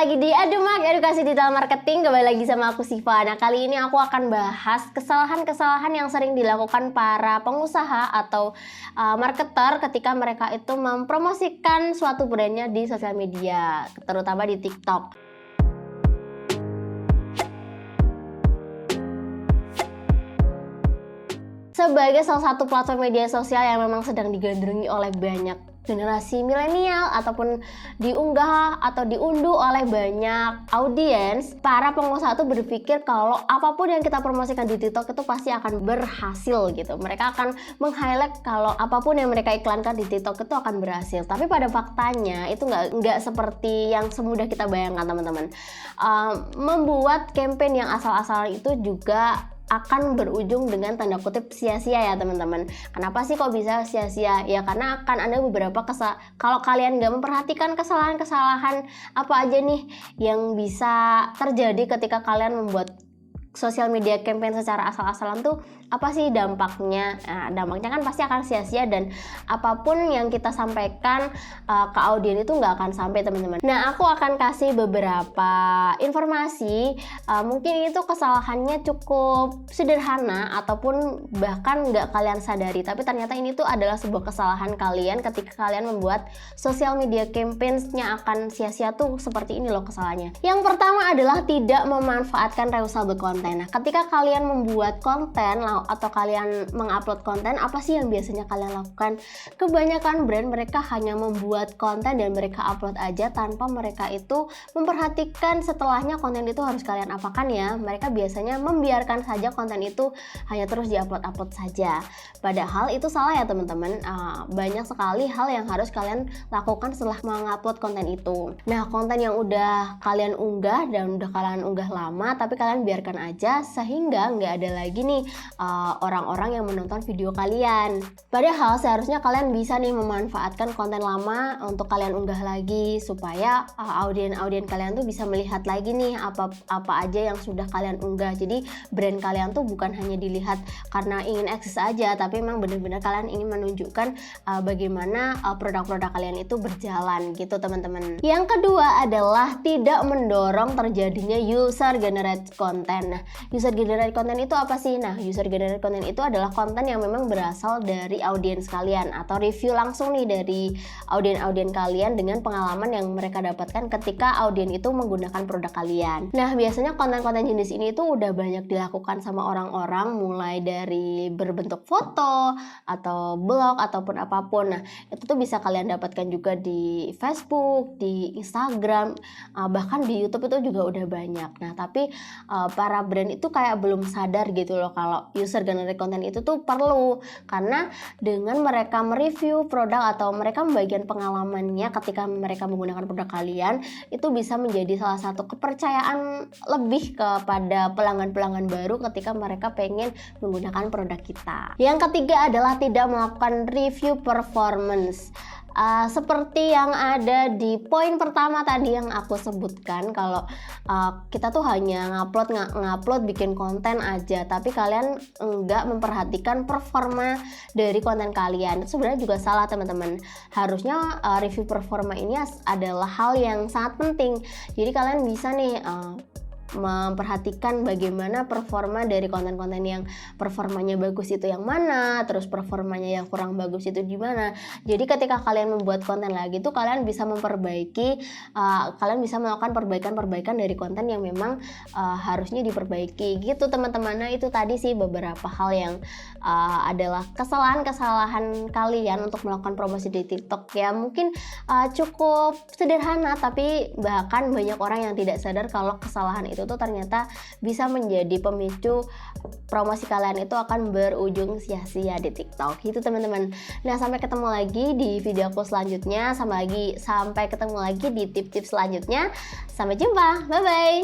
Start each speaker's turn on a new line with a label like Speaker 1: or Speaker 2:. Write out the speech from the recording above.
Speaker 1: lagi di Adumak Edukasi Digital Marketing. Kembali lagi sama aku Siva. Nah, kali ini aku akan bahas kesalahan-kesalahan yang sering dilakukan para pengusaha atau marketer ketika mereka itu mempromosikan suatu brandnya di sosial media, terutama di TikTok. Sebagai salah satu platform media sosial yang memang sedang digandrungi oleh banyak generasi milenial ataupun diunggah atau diunduh oleh banyak audiens, para pengusaha tuh berpikir kalau apapun yang kita promosikan di TikTok itu pasti akan berhasil gitu. Mereka akan meng-highlight kalau apapun yang mereka iklankan di TikTok itu akan berhasil. Tapi pada faktanya itu nggak seperti yang semudah kita bayangkan, teman-teman. Membuat campaign yang asal-asalan itu juga akan berujung dengan tanda kutip sia-sia ya teman-teman. Kenapa sih kok bisa sia-sia? Ya karena akan ada beberapa kalau kalian nggak memperhatikan kesalahan-kesalahan apa aja nih yang bisa terjadi ketika kalian membuat sosial media campaign secara asal-asalan tuh apa sih dampaknya? Nah, dampaknya kan pasti akan sia-sia dan apapun yang kita sampaikan ke audiens itu nggak akan sampai, teman-teman. Nah, aku akan kasih beberapa informasi. Mungkin itu kesalahannya cukup sederhana ataupun bahkan nggak kalian sadari, tapi ternyata ini tuh adalah sebuah kesalahan kalian ketika kalian membuat sosial media campaigns-nya akan sia-sia tuh seperti ini loh kesalahannya. Yang pertama adalah tidak memanfaatkan reusable content. Nah, ketika kalian membuat konten atau kalian mengupload konten, apa sih yang biasanya kalian lakukan? Kebanyakan brand mereka hanya membuat konten dan mereka upload aja tanpa mereka itu memperhatikan setelahnya konten itu harus kalian apakan ya. Mereka biasanya membiarkan saja konten itu hanya terus diupload saja. Padahal itu salah ya teman-teman. Banyak sekali hal yang harus kalian lakukan setelah mengupload konten itu. Nah, konten yang udah kalian unggah dan udah kalian unggah lama tapi kalian biarkan aja sehingga nggak ada lagi nih orang-orang yang menonton video kalian. Padahal seharusnya kalian bisa nih memanfaatkan konten lama untuk kalian unggah lagi supaya audien kalian tuh bisa melihat lagi nih apa aja yang sudah kalian unggah. Jadi brand kalian tuh bukan hanya dilihat karena ingin eksis aja, tapi memang benar-benar kalian ingin menunjukkan bagaimana produk-produk kalian itu berjalan gitu, teman-teman. Yang kedua adalah tidak mendorong terjadinya user generate content. Nah, user generate content itu apa sih? Nah, user generate content itu adalah konten yang memang berasal dari audiens kalian atau review langsung nih dari audien kalian dengan pengalaman yang mereka dapatkan ketika audien itu menggunakan produk kalian. Nah, biasanya konten-konten jenis ini tuh udah banyak dilakukan sama orang-orang, mulai dari berbentuk foto atau blog ataupun apapun. Nah, itu tuh bisa kalian dapatkan juga di Facebook, di Instagram, bahkan di YouTube itu juga udah banyak. Nah, tapi para brand itu kayak belum sadar gitu loh kalau user generate content itu tuh perlu, karena dengan mereka mereview produk atau mereka membagikan pengalamannya ketika mereka menggunakan produk kalian, itu bisa menjadi salah satu kepercayaan lebih kepada pelanggan-pelanggan baru ketika mereka pengen menggunakan produk kita. Yang ketiga adalah tidak melakukan review performance. Seperti yang ada di poin pertama tadi yang aku sebutkan, kalau kita tuh hanya ngupload bikin konten aja tapi kalian enggak memperhatikan performa dari konten kalian, itu sebenarnya juga salah, teman-teman. Harusnya review performa ini adalah hal yang sangat penting. Jadi kalian bisa nih memperhatikan bagaimana performa dari konten-konten yang performanya bagus itu yang mana, terus performanya yang kurang bagus itu di mana. Jadi ketika kalian membuat konten lagi tuh kalian bisa memperbaiki, kalian bisa melakukan perbaikan-perbaikan dari konten yang memang harusnya diperbaiki gitu, teman-teman. Nah, itu tadi sih beberapa hal yang adalah kesalahan-kesalahan kalian untuk melakukan promosi di TikTok ya. Mungkin cukup sederhana tapi bahkan banyak orang yang tidak sadar kalau kesalahan itu tuh ternyata bisa menjadi pemicu promosi kalian itu akan berujung sia-sia di TikTok gitu, teman-teman. Nah, sampai ketemu lagi di video aku selanjutnya, sampai ketemu lagi di tips-tips selanjutnya. Sampai jumpa, bye bye.